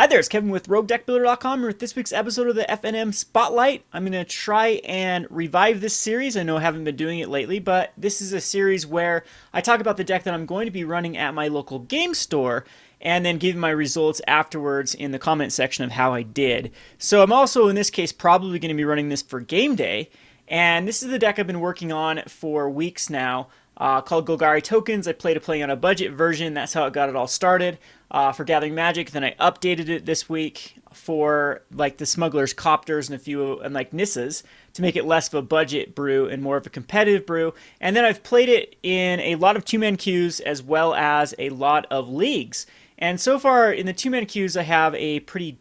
Hi there, it's Kevin with RogueDeckBuilder.com, and with this week's episode of the FNM Spotlight, I'm going to try and revive this series. I know I haven't been doing it lately, but this is a series where I talk about the deck that I'm going to be running at my local game store, and then give my results afterwards in the comment section of how I did. So I'm also, in this case, probably going to be running this for game day, and this is the deck I've been working on for weeks now. Called Golgari Tokens. I playing on a budget version. That's how it got it all started for Gathering Magic. Then I updated it this week for like the Smuggler's Copters and a few and like Nissas to make it less of a budget brew and more of a competitive brew. And then I've played it in a lot of two-man queues as well as a lot of leagues. And so far in the two-man queues, I have a pretty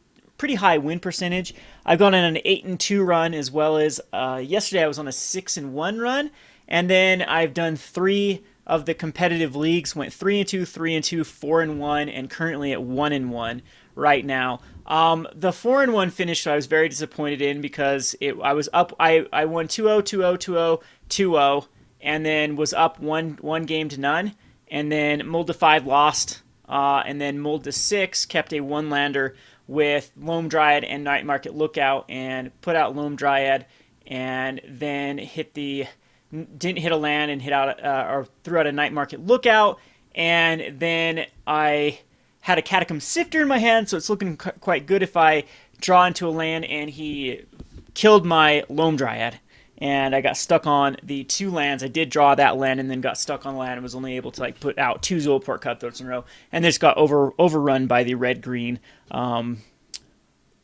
high win percentage. I've gone on an 8-2 run as well as yesterday I was on a 6-1 run. And then I've done 3 of the competitive leagues, went 3-2, 3-2, 4-1, and currently at 1-1 right now. The 4-1 finish I was very disappointed in because I was up. I won 2-0, 2-0, 2-0, 2-0, and then was up one game to none, and then mulled to 5, lost, and then mulled to 6, kept a 1-lander with Loam Dryad and Night Market Lookout, and put out Loam Dryad, and then didn't hit a land and hit out or threw out a Night Market Lookout, and then I had a Catacomb Sifter in my hand, so it's looking quite good if I draw into a land, and he killed my Loam Dryad, and I got stuck on the 2 lands. I did draw that land and then got stuck on land and was only able to like put out 2 Zolport Cutthroats in a row, and this got overrun by the red-green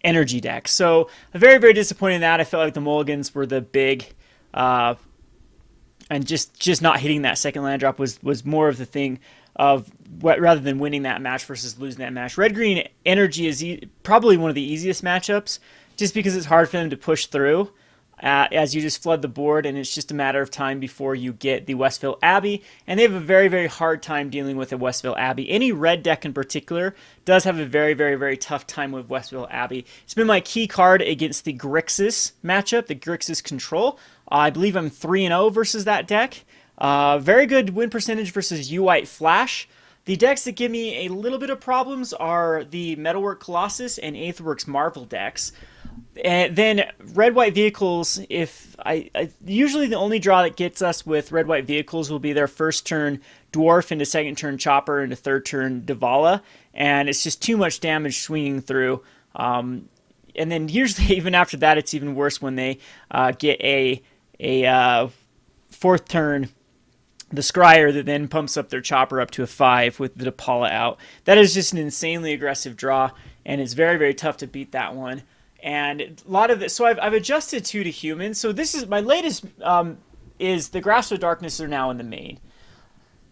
energy deck. So I'm very, very disappointed in that. I felt like the mulligans were the big and just not hitting that second land drop was more of the thing of what, rather than winning that match versus losing that match. Red-green energy is probably one of the easiest matchups just because it's hard for them to push through as you just flood the board, and it's just a matter of time before you get the Westville Abbey, and they have a very, very hard time dealing with a Westville Abbey. Any red deck in particular does have a very, very, very tough time with Westville Abbey. It's been my key card against the Grixis matchup, the Grixis Control. I believe I'm 3-0 versus that deck. Very good win percentage versus U-White Flash. The decks that give me a little bit of problems are the Metalwork Colossus and Aetherworks Marvel decks. And then red-white vehicles, usually the only draw that gets us with red-white vehicles will be their first turn Dwarf into second turn Chopper into third turn Davala, and it's just too much damage swinging through. And then usually even after that, it's even worse when they get a fourth turn the Scryer that then pumps up their Chopper up to a 5 with the Dapala out. That is just an insanely aggressive draw, and it's very, very tough to beat that one. And a lot of this, so I've adjusted 2 to humans. So this is my latest, is the Grasp of Darkness are now in the main.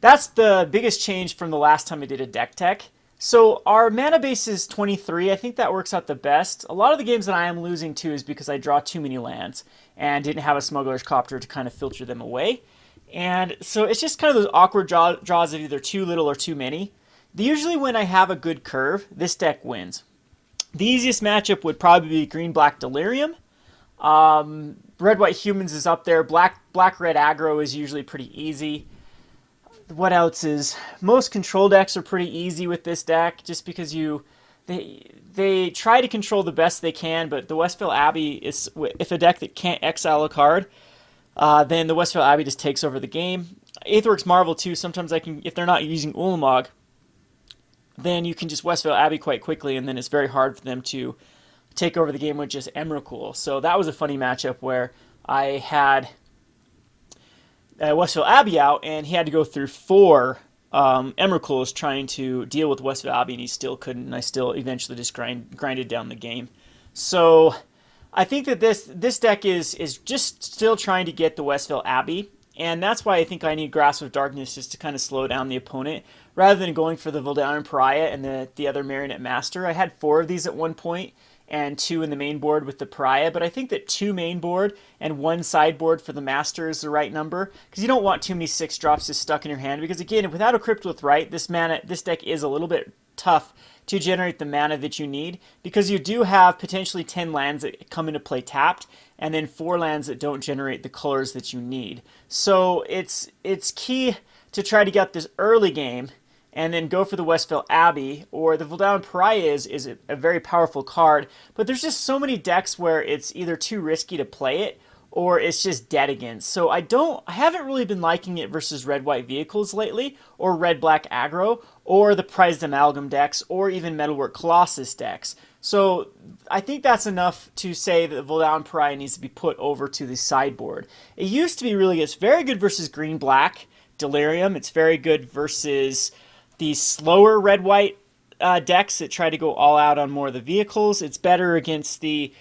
That's the biggest change from the last time I did a deck tech. So our mana base is 23. I think that works out the best. A lot of the games that I am losing to is because I draw too many lands and didn't have a Smuggler's Copter to kind of filter them away. And so it's just kind of those awkward draws of either too little or too many. Usually when I have a good curve, this deck wins. The easiest matchup would probably be green-black Delirium. Red-white Humans is up there. Black-red aggro is usually pretty easy. What else is... Most control decks are pretty easy with this deck just because they try to control the best they can, but the Westville Abbey is... If a deck that can't exile a card, then the Westville Abbey just takes over the game. Aetherworks Marvel too, sometimes I can... If they're not using Ulamog, then you can just Westville Abbey quite quickly, and then it's very hard for them to take over the game with just Emrakul. So that was a funny matchup where I had Westville Abbey out, and he had to go through 4 Emrakuls trying to deal with Westville Abbey, and he still couldn't, and I still eventually just grinded down the game. So I think that this deck is just still trying to get the Westville Abbey, and that's why I think I need Grasp of Darkness just to kind of slow down the opponent, rather than going for the Voldaren Pariah and the other Marionette Master. I had 4 of these at one point, and 2 in the main board with the Pariah, but I think that 2 main board and 1 sideboard for the Master is the right number, because you don't want too many 6-drops just stuck in your hand, because again, without a Cryptolith Rite, this deck is a little bit tough to generate the mana that you need, because you do have potentially 10 lands that come into play tapped, and then 4 lands that don't generate the colors that you need. So it's key to try to get this early game and then go for the Westville Abbey, or the Vildaun Pariah is a very powerful card, but there's just so many decks where it's either too risky to play it, or it's just dead against. So I haven't really been liking it versus red-white vehicles lately, or red-black aggro, or the Prized Amalgam decks, or even Metalwork Colossus decks. So I think that's enough to say that the Vildaun Pariah needs to be put over to the sideboard. It used to be really good. It's very good versus green-black Delirium. It's very good versus the slower red-white decks that try to go all out on more of the vehicles. It's better against the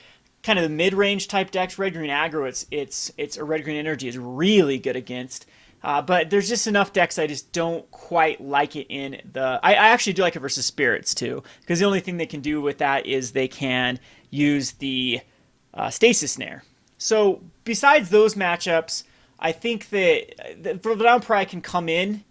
kind of the mid-range type decks. Red-green aggro, it's a red-green energy is really good against. But there's just enough decks I just don't quite like it in the... I actually do like it versus Spirits too, because the only thing they can do with that is they can use the Stasis Snare. So besides those matchups, I think that the Vildaun Pariah can come in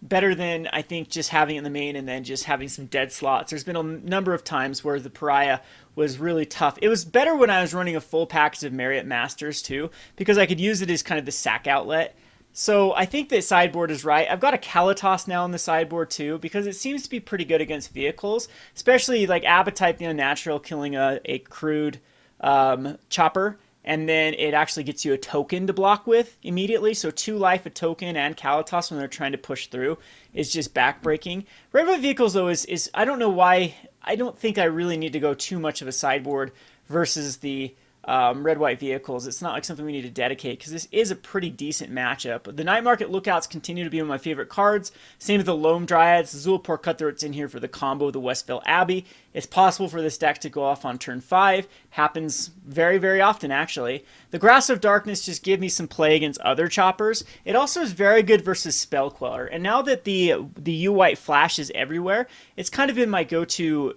better than, I think, just having it in the main and then just having some dead slots. There's been a number of times where the Pariah was really tough. It was better when I was running a full package of Marriott Masters too, because I could use it as kind of the sack outlet. So I think that sideboard is right. I've got a Kalatos now on the sideboard too, because it seems to be pretty good against vehicles, especially like Appetite the Unnatural killing a crude chopper. And then it actually gets you a token to block with immediately. So 2 life, a token, and Kalatos when they're trying to push through is just backbreaking. Red-white vehicles, though, is I don't know why. I don't think I really need to go too much of a sideboard versus the red-white vehicles. It's not like something we need to dedicate, because this is a pretty decent matchup. The Night Market Lookouts continue to be one of my favorite cards. Same with the Loam Dryads. The Zulapur Cutthroat's in here for the combo of the Westville Abbey. It's possible for this deck to go off on turn 5. Happens very, very often, actually. The Grasp of Darkness just give me some play against other choppers. It also is very good versus Spell Queller. And now that the U-White Flash is everywhere, it's kind of been my go-to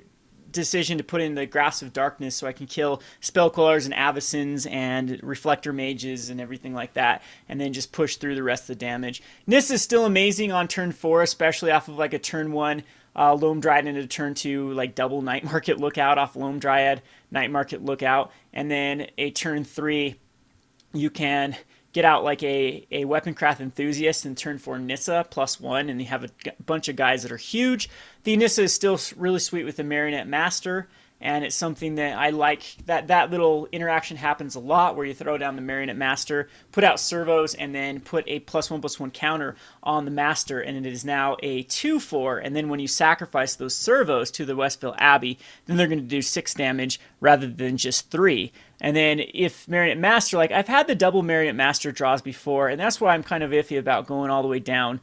decision to put in the Grasp of Darkness so I can kill Spell Quellers and Avacins and Reflector Mages and everything like that, and then just push through the rest of the damage. Nissa is still amazing on turn 4, especially off of like a turn 1 Loam Dryad into turn 2, like double Night Market Lookout off Loam Dryad, Night Market Lookout, and then a turn 3 you can get out like a Weaponcraft Enthusiast and turn 4 Nissa +1, and you have a bunch of guys that are huge. The Nissa is still really sweet with the Marionette Master, and it's something that I like. That little interaction happens a lot, where you throw down the Marionette Master, put out servos, and then put a +1/+1 counter on the Master, and it is now a 2/4, and then when you sacrifice those servos to the Westville Abbey, then they're going to do 6 damage rather than just 3. And then if Marionette Master, like I've had the double Marionette Master draws before, and that's why I'm kind of iffy about going all the way down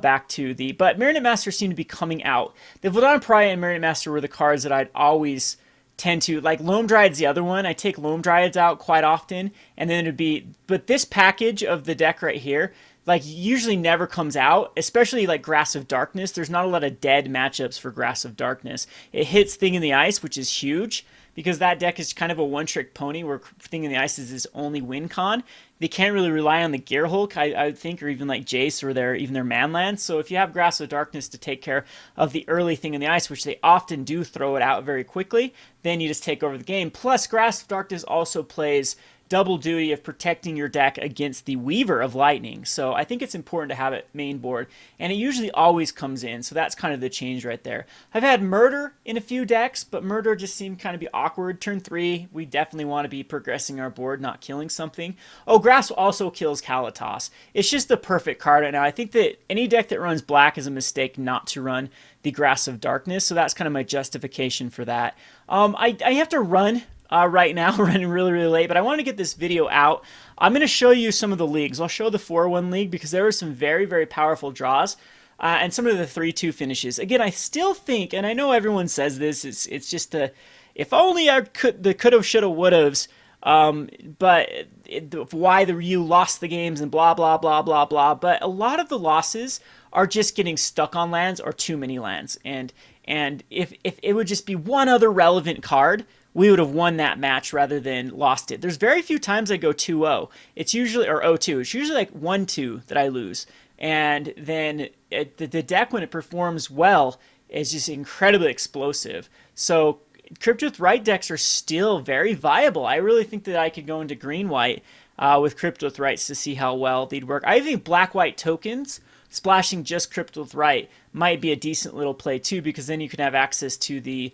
back to the... But Marionette Master seemed to be coming out. The Vildaun Pariah and Marionette Master were the cards that I'd always tend to... Like Loam Dryad's the other one. I take Loam Dryads out quite often, and then it'd be... But this package of the deck right here, like, usually never comes out, especially like Grasp of Darkness. There's not a lot of dead matchups for Grasp of Darkness. It hits Thing in the Ice, which is huge, because that deck is kind of a one-trick pony where Thing in the Ice is his only win con. They can't really rely on the Gearhulk, I would think, or even like Jace or even their Manlands. So if you have Grasp of Darkness to take care of the early Thing in the Ice, which they often do throw it out very quickly, then you just take over the game. Plus, Grasp of Darkness also plays double duty of protecting your deck against the Weaver of Lightning. So I think it's important to have it main board, and it usually always comes in, so that's kind of the change right there. I've had Murder in a few decks, but Murder just seemed kind of be awkward. Turn 3, we definitely want to be progressing our board, not killing something. Oh, Grasp also kills Kalatos. It's just the perfect card right now. I think that any deck that runs black is a mistake not to run the Grasp of Darkness, so that's kind of my justification for that. I have to run right now, running really, really late, but I want to get this video out. I'm going to show you some of the leagues. I'll show the 4-1 league because there were some very, very powerful draws and some of the 3-2 finishes. Again, I still think, and I know everyone says this, it's just a, if only I could, the coulda, shoulda, wouldas, why the Ryu lost the games and blah, blah, blah, blah, blah. But a lot of the losses are just getting stuck on lands or too many lands. And if it would just be one other relevant card, we would have won that match rather than lost it. There's very few times I go 2-0. It's usually, or 0-2. It's usually like 1-2 that I lose. And then the deck, when it performs well, is just incredibly explosive. So Crypt with Right decks are still very viable. I really think that I could go into green-white with Crypt with Rights to see how well they'd work. I think black-white tokens splashing just Crypt with Right might be a decent little play too, because then you can have access to the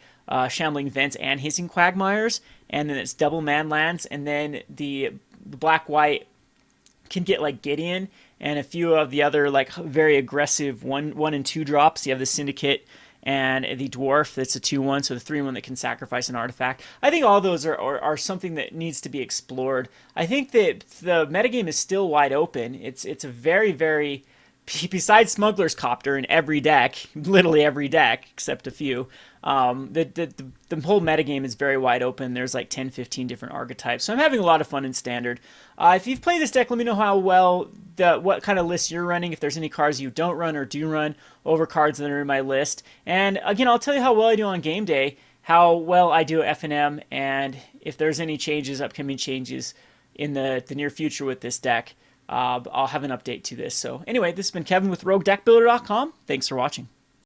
Shambling Vents and Hissing Quagmires, and then it's double man lands, and then the black-white can get like Gideon and a few of the other like very aggressive one and two drops. You have the Syndicate and the Dwarf that's a 2/1, so the 3/1 that can sacrifice an artifact. I think all those are something that needs to be explored. I think that the metagame is still wide open. It's a very, very, besides Smuggler's Copter in every deck, literally every deck except a few, the whole metagame is very wide open. There's like 10, 15 different archetypes. So I'm having a lot of fun in Standard. If you've played this deck, let me know how well, what kind of list you're running, if there's any cards you don't run or do run over cards that are in my list. And again, I'll tell you how well I do on game day, how well I do at FNM, and if there's any changes, upcoming changes in the near future with this deck. I'll have an update to this. So anyway, this has been Kevin with RogueDeckBuilder.com. Thanks for watching.